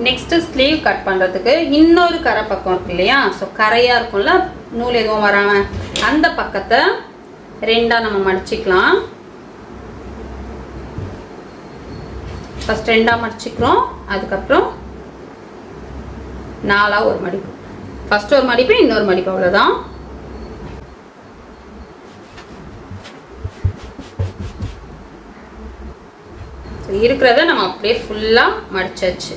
Next sleeve cut பண்ணுறதுக்கு இன்னொரு கரை பக்கம் இருக்கு இல்லையா, ஸோ கரையாக இருக்கும்ல, நூல் எதுவும் வராமல், அந்த பக்கத்தை ரெண்டாக நம்ம மடிச்சிக்கலாம். ஃபஸ்ட் ரெண்டாக மடிச்சிக்கிறோம், அதுக்கப்புறம் நாலாக ஒரு மடிப்பு. ஃபஸ்ட் ஒரு மடிப்பு, இன்னொரு மடிப்பு, அவ்வளோதான். இருக்கிறத நம்ம அப்படியே ஃபுல்லாக மடிச்சாச்சு.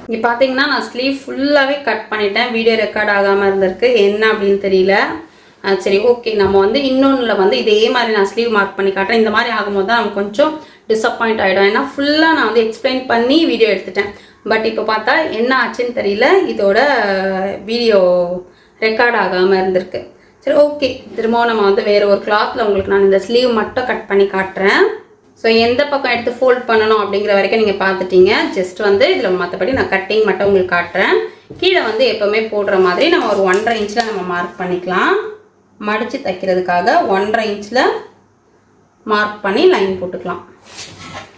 இங்கே பார்த்தீங்கன்னா நான் ஸ்லீவ் ஃபுல்லாகவே கட் பண்ணிட்டேன். வீடியோ ரெக்கார்ட் ஆகாமல் இருந்திருக்கு, என்ன அப்படின்னு தெரியல. சரி, ஓகே. நம்ம வந்து இன்னொன்றில் வந்து இதே மாதிரி நான் ஸ்லீவ் மார்க் பண்ணி காட்டுறேன். இந்த மாதிரி ஆகும்போது தான் நமக்கு கொஞ்சம் டிசப்பாயிண்ட் ஆகிடும். ஏன்னா ஃபுல்லாக நான் வந்து எக்ஸ்பிளைன் பண்ணி வீடியோ எடுத்துட்டேன். பட் இப்போ பார்த்தா என்ன ஆச்சுன்னு தெரியல, இதோட வீடியோ ரெக்கார்ட் ஆகாமல் இருந்திருக்கு. சரி, ஓகே. திரும்பவும் நம்ம வந்து வேறு ஒரு கிளாத்தில் உங்களுக்கு நான் இந்த ஸ்லீவ் மட்டும் கட் பண்ணி காட்டுறேன். ஸோ எந்த பக்கம் எடுத்து ஃபோல்ட் பண்ணணும் அப்படிங்கிற வரைக்கும் நீங்கள் பார்த்துட்டீங்க. ஜஸ்ட் வந்து இதில் மற்றபடி நான் கட்டிங் மட்டும் உங்களுக்கு காட்டுறேன். கீழே வந்து எப்போவுமே போடுற மாதிரி நம்ம ஒரு 1.5 இன்ச்சில் நம்ம மார்க் பண்ணிக்கலாம். மடித்து தைக்கிறதுக்காக 1.5 இன்ச்சில் மார்க் பண்ணி லைன் போட்டுக்கலாம்.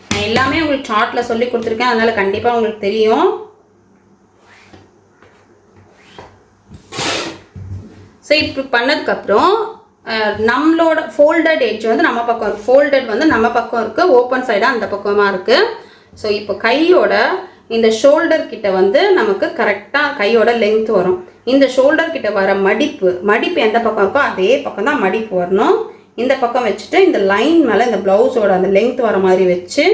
நான் எல்லாமே உங்களுக்கு சார்ட்டில் சொல்லி கொடுத்துருக்கேன், அதனால் கண்டிப்பாக உங்களுக்கு தெரியும். ஸோ இப்படி பண்ணதுக்கப்புறம் நம்மளோட ஃபோல்டட் எட்ஜ் வந்து நம்ம பக்கம் இருக்குது. ஃபோல்டட் வந்து நம்ம பக்கம் இருக்குது, ஓப்பன் சைடாக அந்த பக்கமாக இருக்குது. ஸோ இப்போ கையோட இந்த ஷோல்டர் கிட்ட வந்து நமக்கு கரெக்டாக கையோட லென்த் வரும். இந்த ஷோல்டர் கிட்ட வர மடிப்பு எந்த பக்கம் இருக்கோ அதே பக்கம் தான் மடிப்பு வரணும். இந்த பக்கம் வச்சுட்டு இந்த லைன் மேலே இந்த ப்ளவுஸோட அந்த லென்த் வர மாதிரி வச்சு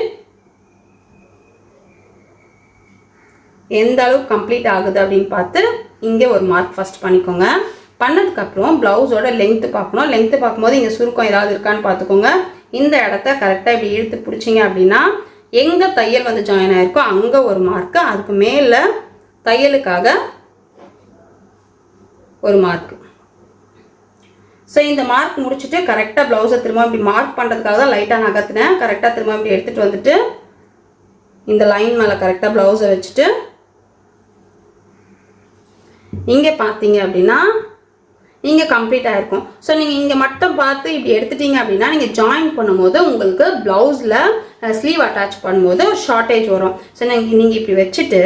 எந்த அளவுக்கு கம்ப்ளீட் ஆகுது அப்படின்னு பார்த்து இங்கே ஒரு மார்க் ஃபஸ்ட் பண்ணிக்கோங்க. பண்ணதுக்கப்புறம் ப்ளவுஸோட லென்த்து பார்க்கணும். லென்த்து பார்க்கும்போது இங்கே சுருக்கம் ஏதாவது இருக்கான்னு பார்த்துக்கோங்க. இந்த இடத்த கரெக்டாக இப்படி இழுத்து பிடிச்சிங்க அப்படின்னா எங்கே தையல் வந்து ஜாயின் ஆகிருக்கோ அங்கே ஒரு மார்க்கு, அதுக்கு மேலே தையலுக்காக ஒரு மார்க்கு. ஸோ இந்த மார்க் முடிச்சுட்டு கரெக்டாக ப்ளவுஸை திரும்ப இப்படி மார்க் பண்ணுறதுக்காக தான் லைட்டாக நகர்த்தினேன். கரெக்டாக திரும்ப இப்படி எடுத்துகிட்டு வந்துட்டு இந்த லைன் மேலே கரெக்டாக ப்ளவுஸை வச்சுட்டு இங்கே பார்த்தீங்க அப்படின்னா இங்கே கம்ப்ளீட் ஆகிருக்கும். ஸோ நீங்கள் இங்கே மட்டும் பார்த்து இப்படி எடுத்துட்டீங்க அப்படின்னா நீங்கள் ஜாயின் பண்ணும்போது உங்களுக்கு ப்ளவுஸில் ஸ்லீவ் அட்டாச் பண்ணும்போது ஒரு ஷார்ட்டேஜ் வரும். ஸோ நீங்கள் இப்படி வச்சுட்டு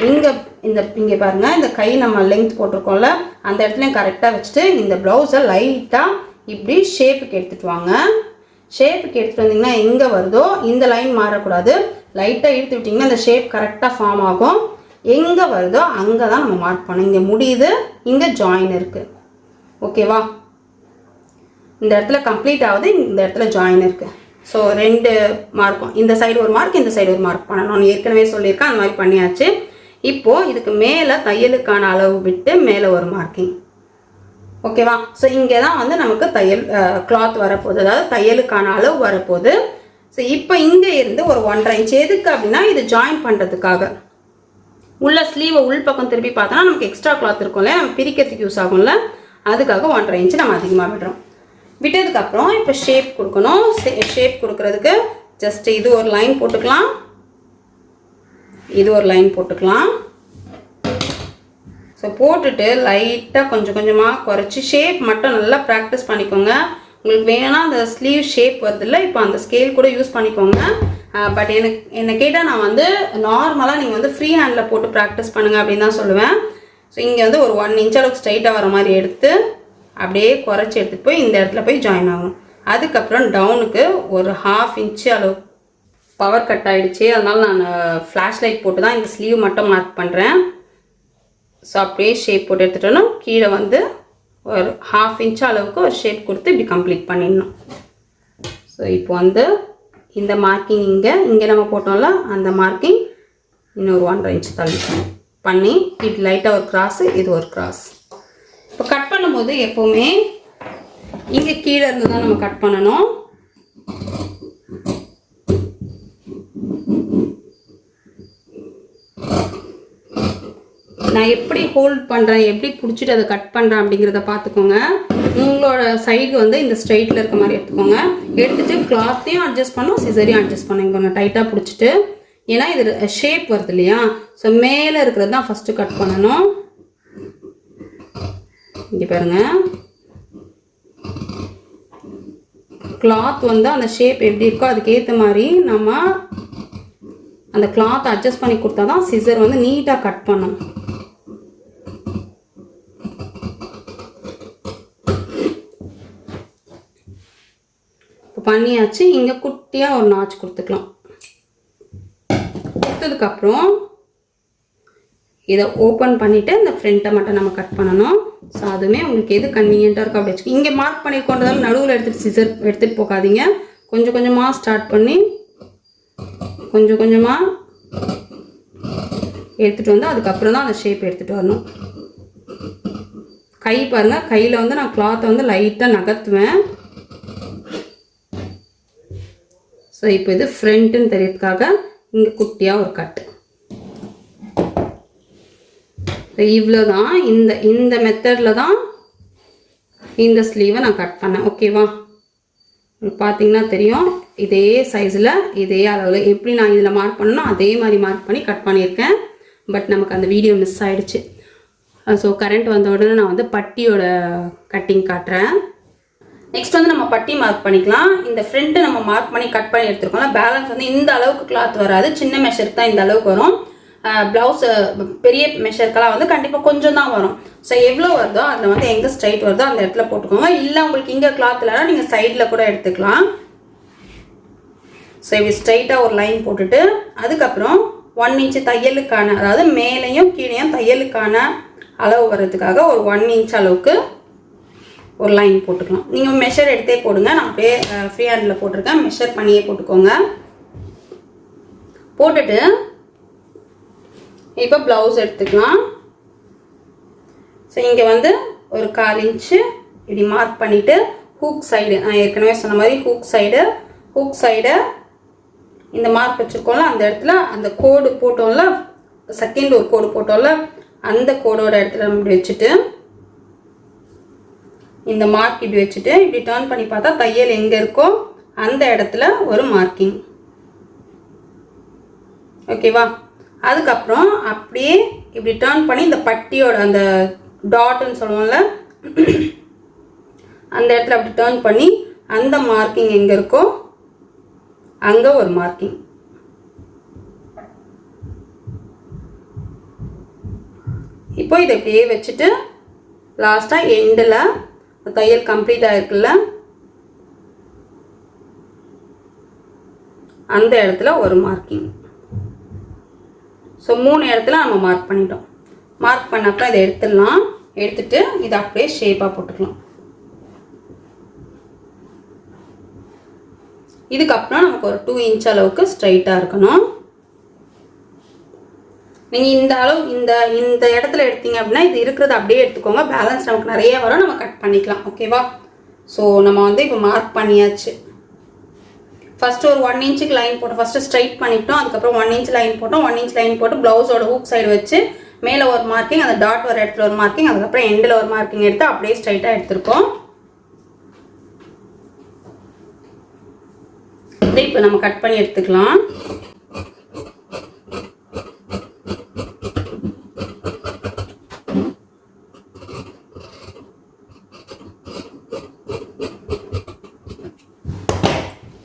இங்கே பாருங்கள், இந்த கை நம்ம லென்த் போட்டிருக்கோம்ல அந்த இடத்துலையும் கரெக்டாக வச்சுட்டு இந்த ப்ளவுஸை லைட்டாக இப்படி ஷேப்புக்கு எடுத்துகிட்டு வாங்க. ஷேப்புக்கு எடுத்துகிட்டு வந்தீங்கன்னா எங்கே வருதோ இந்த லைன் மாறக்கூடாது. லைட்டாக இழுத்து விட்டிங்கன்னா இந்த ஷேப் கரெக்டாக ஃபார்ம் ஆகும். எங்கே வருதோ அங்கே தான் நம்ம மார்க் பண்ணோம். இங்கே முடியுது, இங்கே ஜாயின் இருக்குது. ஓகேவா? இந்த இடத்துல கம்ப்ளீட் ஆகுது, இந்த இடத்துல ஜாயின் இருக்குது. ஸோ 2 மார்க்கும், இந்த சைடு ஒரு மார்க், இந்த சைடு ஒரு மார்க் பண்ணணும். ஏற்கனவே சொல்லியிருக்கேன், அந்த மாதிரி பண்ணியாச்சு. இப்போது இதுக்கு மேலே தையலுக்கான அளவு விட்டு மேலே ஒரு மார்க்கிங். ஓகேவா? ஸோ இங்கே தான் வந்து நமக்கு தையல் கிளாத் வரப்போகுது, அதாவது தையலுக்கான அளவு வரப்போகுது. ஸோ இப்போ இங்கே இருந்து ஒரு 1.5 இன்ச் எதுக்கு அப்படின்னா இது ஜாயின் பண்ணுறதுக்காக. உள்ள ஸ்லீவை உள் பக்கம் திருப்பி பார்த்தோன்னா நமக்கு எக்ஸ்ட்ரா கிளாத் இருக்கும்ல, நம்ம பிரிக்கிறதுக்கு யூஸ் ஆகும்ல, அதுக்காக 1.5 இன்ச்சு நம்ம அதிகமாக விடுறோம். விட்டதுக்கப்புறம் இப்போ ஷேப் கொடுக்கணும். ஷேப் கொடுக்கறதுக்கு ஜஸ்ட் இது ஒரு லைன் போட்டுக்கலாம், இது ஒரு லைன் போட்டுக்கலாம். ஸோ போட்டுட்டு லைட்டாக கொஞ்சம் கொஞ்சமாக குறைச்சி ஷேப் மட்டும் நல்லா ப்ராக்டிஸ் பண்ணிக்கோங்க. உங்களுக்கு வேணும்னா அந்த ஸ்லீவ் ஷேப் வருதில்ல, இப்போ அந்த ஸ்கேல் கூட யூஸ் பண்ணிக்கோங்க. பட் என்னை கேட்டால் நான் வந்து நார்மலாக நீங்கள் வந்து ஃப்ரீ ஹேண்டில் போட்டு ப்ராக்டிஸ் பண்ணுங்கள் அப்படின்னு தான் சொல்லுவேன். ஸோ இங்கே வந்து ஒரு 1 இன்ச் அளவுக்கு ஸ்ட்ரைட்டாக வர மாதிரி எடுத்து அப்படியே குறைச்சி எடுத்துகிட்டு போய் இந்த இடத்துல போய் ஜாயின் ஆகும். அதுக்கப்புறம் டவுனுக்கு ஒரு 1/2 இன்ச்சு அளவு பவர் கட் ஆகிடுச்சு, அதனால் நான் ஃப்ளாஷ் லைட் போட்டு தான் இந்த ஸ்லீவ் மட்டும் மார்க் பண்ணுறேன். ஸோ அப்படியே ஷேப் போட்டு எடுத்துட்டோன்னா கீழே வந்து ஒரு 1/2 இன்ச் அளவுக்கு ஒரு ஷேப் கொடுத்து இப்படி கம்ப்ளீட் பண்ணிடணும். ஸோ இப்போ வந்து இந்த மார்க்கிங் இங்கே நம்ம போட்டோம்ல அந்த மார்க்கிங் இன்னொரு 1.5 இன்ச் தள்ளி பண்ணி இது லைட்டாக ஒரு கிராஸு, இது ஒரு கிராஸ். இப்போ கட் பண்ணும்போது எப்போவுமே இங்கே கீழே இருந்து தான் நம்ம கட் பண்ணணும். நான் எப்படி ஹோல்ட் பண்ணுறேன், எப்படி பிடிச்சிட்டு அதை கட் பண்ணுறேன் அப்படிங்கிறத பார்த்துக்கோங்க. உங்களோட சைடு வந்து இந்த ஸ்ட்ரைட்டில் இருக்க மாதிரி எடுத்துக்கோங்க. எடுத்துகிட்டு கிளாத்தையும் அட்ஜஸ்ட் பண்ணணும், சிசரையும் அட்ஜஸ்ட் பண்ணுங்க. கொஞ்சம் டைட்டாக பிடிச்சிட்டு, ஏன்னா இது ஷேப் வருது இல்லையா, ஸோ மேலே இருக்கிறது தான் ஃபஸ்ட்டு கட் பண்ணணும். இங்கே பாருங்கள், கிளாத் வந்து அந்த ஷேப் எப்படி இருக்கோ அதுக்கேற்ற மாதிரி நம்ம அந்த கிளாத் அட்ஜஸ்ட் பண்ணி கொடுத்தா தான் சிசர் வந்து நீட்டாக கட் பண்ணும். இப்போ பண்ணியாச்சு. இங்கே குட்டியாக ஒரு நாச் கொடுத்துக்கலாம். கொடுத்ததுக்கப்புறம் இதை ஓப்பன் பண்ணிவிட்டு இந்த ஃப்ரண்ட்டை மட்டும் நம்ம கட் பண்ணணும். ஸோ அதுவுமே உங்களுக்கு எது கன்வீனியண்ட்டாக இருக்கோ அப்படி வச்சுக்கோங்க. இங்கே மார்க் பண்ணியிருக்கோன்றதால நடுவில் எடுத்துகிட்டு சிசர் எடுத்துகிட்டு போகாதீங்க. கொஞ்சம் கொஞ்சமாக ஸ்டார்ட் பண்ணி கொஞ்சம் கொஞ்சமாக எடுத்துகிட்டு வந்து அதுக்கப்புறம் தான் அந்த ஷேப் எடுத்துகிட்டு வரணும். கை பாருங்கள், கையில் வந்து நான் கிளாத்தை வந்து லைட்டாக நகர்த்துவேன். ஸோ இப்போ இது ஃப்ரண்ட்டுன்னு தெரியறதுக்காக இங்கே குட்டியாக ஒரு கட். இவ்வளோ தான். இந்த மெத்தடில் தான் இந்த ஸ்லீவை நான் கட் பண்ணேன். ஓகேவா? பார்த்தீங்கன்னா தெரியும், இதே சைஸில் இதே அளவில் எப்படி நான் இதில் மார்க் பண்ணணும் அதே மாதிரி மார்க் பண்ணி கட் பண்ணியிருக்கேன். பட் நமக்கு அந்த வீடியோ மிஸ் ஆகிடுச்சு. ஸோ கரண்ட் வந்த உடனே நான் வந்து பட்டியோட கட்டிங் காட்டுறேன். நெக்ஸ்ட் வந்து நம்ம பட்டி மார்க் பண்ணிக்கலாம். இந்த ஃப்ரண்ட்டை நம்ம மார்க் பண்ணி கட் பண்ணி எடுத்துருக்கோம்னா பேலன்ஸ் வந்து இந்த அளவுக்கு கிளாத் வராது. சின்ன மெஷருக்கு தான் இந்த அளவுக்கு வரும். ப்ளவுஸ் பெரிய மெஷருக்கெல்லாம் வந்து கண்டிப்பாக கொஞ்சம் தான் வரும். ஸோ எவ்வளோ வருதோ அதில் வந்து எங்கே ஸ்ட்ரைட் வருதோ அந்த இடத்துல போட்டுக்கோங்க. இல்லை உங்களுக்கு இங்கே கிளாத் இல்லைனா நீங்கள் சைடில் கூட எடுத்துக்கலாம். ஸோ இப்படி ஸ்ட்ரைட்டாக ஒரு லைன் போட்டுட்டு அதுக்கப்புறம் 1 இன்ச்சு தையலுக்கான, அதாவது மேலேயும் கீழேயும் தையலுக்கான அளவு வர்றதுக்காக ஒரு 1 இன்ச் அளவுக்கு ஒரு லைன் போட்டுக்கலாம். நீங்கள் மெஷர் எடுத்தே போடுங்க. நான் அப்படியே ஃப்ரீ ஹேண்டில் போட்டிருக்கேன். மெஷர் பண்ணியே போட்டுக்கோங்க. போட்டுட்டு இப்போ ப்ளவுஸ் எடுத்துக்கலாம். ஸோ இங்கே வந்து ஒரு 1/4 இன்ச்சு இப்படி மார்க் பண்ணிவிட்டு ஹூக் சைடு, நான் ஏற்கனவே சொன்ன மாதிரி ஹூக் சைடை இந்த மார்க் வச்சுருக்கோம்ல அந்த இடத்துல அந்த கோடு போட்டோம்ல, செகண்ட் ஒரு கோடு போட்டோம்ல அந்த கோடோட இடத்துல நம்ம இப்படி வச்சுட்டு இந்த மார்க் இப்படி வச்சுட்டு இப்படி டர்ன் பண்ணி பார்த்தா தையல் எங்கே இருக்கோ அந்த இடத்துல ஒரு மார்க்கிங். ஓகேவா? அதுக்கப்புறம் அப்படியே இப்படி டர்ன் பண்ணி இந்த பட்டியோட அந்த டாட்னு சொல்லுவோம்ல அந்த இடத்துல அப்படி டர்ன் பண்ணி அந்த மார்க்கிங் எங்கே இருக்கோ அங்கே ஒரு மார்க்கிங். இப்போ இதை இப்படியே வச்சுட்டு லாஸ்ட்டாக எண்டில் தையல் கம்ப்ளீட் ஆகிருக்குல்ல அந்த இடத்துல ஒரு மார்க்கிங். ஸோ 3 இடத்துல நம்ம மார்க் பண்ணிட்டோம். மார்க் பண்ண அப்புறம் இதை எடுத்துடலாம். எடுத்துட்டு இதை அப்படியே ஷேப்பாக போட்டுக்கலாம். இதுக்கப்புறம் நமக்கு ஒரு 2 இன்ச் அளவுக்கு ஸ்ட்ரைட்டாக இருக்கணும். நீங்கள் இந்த அளவு இந்த இடத்துல எடுத்தீங்க அப்படின்னா இது இருக்கிறது அப்படியே எடுத்துக்கோங்க. பேலன்ஸ் நமக்கு நிறைய வரும், நம்ம கட் பண்ணிக்கலாம். ஓகேவா? ஸோ நம்ம வந்து இப்போ மார்க் பண்ணியாச்சு. ஃபஸ்ட்டு ஒரு 1 இன்ச்சுக்கு லைன் போட்டோம். ஃபஸ்ட்டு ஸ்ட்ரைட் பண்ணிட்டோம். அதுக்கப்புறம் 1 இன்ச் லைன் போட்டோம். 1 இன்ச் லைன் போட்டு ப்ளவுஸோட ஹூக் சைடு வச்சு மேலே ஒரு மார்க்கிங், அந்த டாட் ஒரு இடத்துல ஒரு மார்க்கிங், அதுக்கப்புறம் எண்டில் ஒரு மார்க்கிங் எடுத்து அப்படியே ஸ்ட்ரைட்டாக எடுத்துருக்கோம். இப்போ நம்ம கட் பண்ணி எடுத்துக்கலாம்.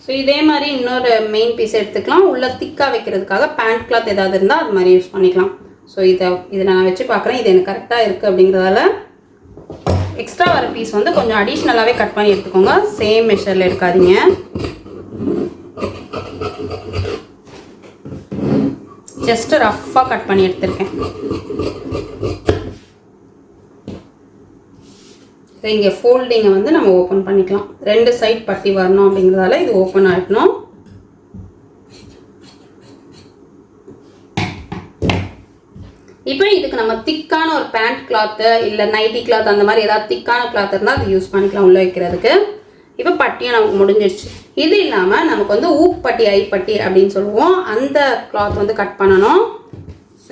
ஸோ இதே மாதிரி இன்னொரு மெயின் பீஸ் எடுத்துக்கலாம். உள்ள திக்காக வைக்கிறதுக்காக பேண்ட் கிளாத் ஏதாவது இருந்தால் அது மாதிரி யூஸ் பண்ணிக்கலாம். ஸோ இதை நான் வச்சு பார்க்குறேன். இது எனக்கு கரெக்டாக இருக்குது அப்படிங்கிறதால எக்ஸ்ட்ரா வர பீஸ் வந்து கொஞ்சம் அடிஷ்னலாகவே கட் பண்ணி எடுத்துக்கோங்க. சேம் மெஷரில் எடுக்காதீங்க. ஜஸ்ட் ரஃப்பாக கட் பண்ணி எடுத்துருக்கேன். இங்கே ஃபோல்டிங்கை வந்து நம்ம ஓப்பன் பண்ணிக்கலாம். 2 சைட் பட்டி வரணும் அப்படிங்கிறதால இது ஓப்பன் ஆகிடணும். இப்போ இதுக்கு நம்ம திக்கான ஒரு பேண்ட் கிளாத்து இல்லை நைட்டி கிளாத் அந்த மாதிரி ஏதாவது திக்கான கிளாத் இருந்தால் அது யூஸ் பண்ணிக்கலாம் உள்ளே வைக்கிறதுக்கு. இப்போ பட்டியும் நமக்கு முடிஞ்சிடுச்சு. இது இல்லாமல் நமக்கு வந்து ஊப்பட்டி ஐப்பட்டி அப்படின்னு சொல்லுவோம். அந்த கிளாத் வந்து கட் பண்ணணும்.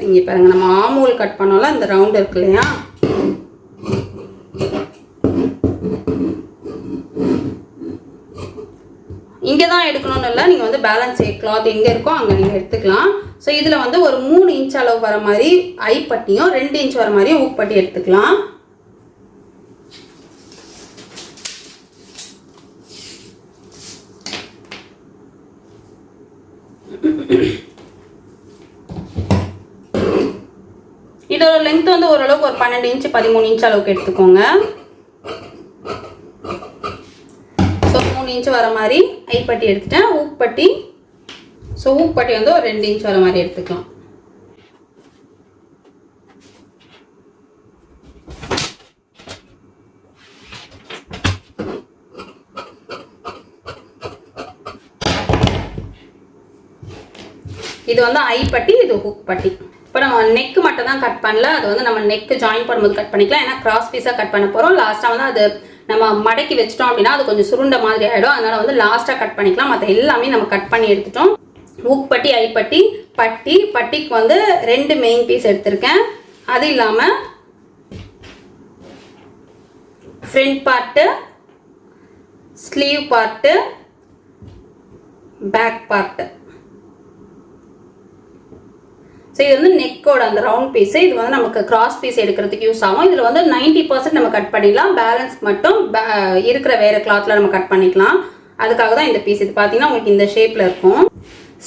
இங்கே பாருங்கள், நம்ம ஆமூல் கட் பண்ணோம்ல இந்த ரவுண்ட் இருக்கு இல்லையா, இங்கே தான் எடுக்கணும்னு இல்லை, நீங்கள் வந்து பேலன்ஸ் கிளாத் எங்கே இருக்கோ அங்கே நீங்கள் எடுத்துக்கலாம். ஸோ இதில் வந்து ஒரு 3 இன்ச் அளவு வர மாதிரி ஐப்பட்டியும் 2 இன்ச் வர மாதிரியும் ஊப்பட்டி எடுத்துக்கலாம். இதோட லென்த் வந்து ஓரளவுக்கு ஒரு 12 இன்ச் 13 இன்ச் அளவுக்கு எடுத்துக்கோங்க. ஸோ 3 இன்ச் வர மாதிரி ஐப்பட்டி எடுத்துட்டேன். ஊப்பட்டி, ஸோ ஊப்பட்டி வந்து ஒரு 2 இன்ச் வர மாதிரி எடுத்துக்கலாம். இது வந்து ஐப்பட்டி, இது ஹூக் பட்டி. இப்போ நம்ம நெக்கு மட்டும் தான் கட் பண்ணல, அது வந்து நம்ம நெக்கு ஜாயின் பண்ணும்போது கட் பண்ணிக்கலாம். ஏன்னா கிராஸ் பீஸாக கட் பண்ண போகிறோம். லாஸ்ட்டாக வந்து அது நம்ம மடக்கி வச்சிட்டோம் அப்படின்னா அது கொஞ்சம் சுருண்ட மாதிரி ஆகிடும். அதனால வந்து லாஸ்ட்டாக கட் பண்ணிக்கலாம். மற்ற எல்லாமே நம்ம கட் பண்ணி எடுத்துட்டோம். ஹூக் பட்டி, ஐப்பட்டி, பட்டி. பட்டிக்கு வந்து 2 மெயின் பீஸ் எடுத்திருக்கேன். அது இல்லாமல் front part, sleeve part, back part. So இது வந்து நெக்கோட அந்த ரவுண்ட் பீஸு. இது வந்து நமக்கு கிராஸ் பீஸ் எடுக்கிறதுக்கு யூஸ் ஆகும். இதில் வந்து 90% நம்ம கட் பண்ணிடலாம். பேலன்ஸ் மட்டும் இருக்கிற வேறு கிளாத்தில் நம்ம கட் பண்ணிக்கலாம். அதுக்காக தான் இந்த பீஸ். இது பார்த்தீங்கன்னா உங்களுக்கு இந்த ஷேப்பில் இருக்கும்.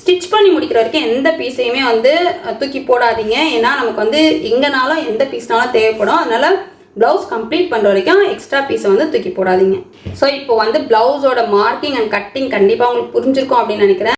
ஸ்டிச் பண்ணி முடிக்கிற வரைக்கும் எந்த பீஸையுமே வந்து தூக்கி போடாதீங்க. ஏன்னா நமக்கு வந்து எங்கேனாலும் எந்த பீஸ்னாலும் தேவைப்படும். அதனால் ப்ளவுஸ் கம்ப்ளீட் பண்ணுற வரைக்கும் எக்ஸ்ட்ரா பீஸை வந்து தூக்கி போடாதீங்க. ஸோ இப்போ வந்து ப்ளவுஸோட மார்க்கிங் அண்ட் கட்டிங் கண்டிப்பாக உங்களுக்கு புரிஞ்சிருக்கும் அப்படின்னு நினைக்கிறேன்.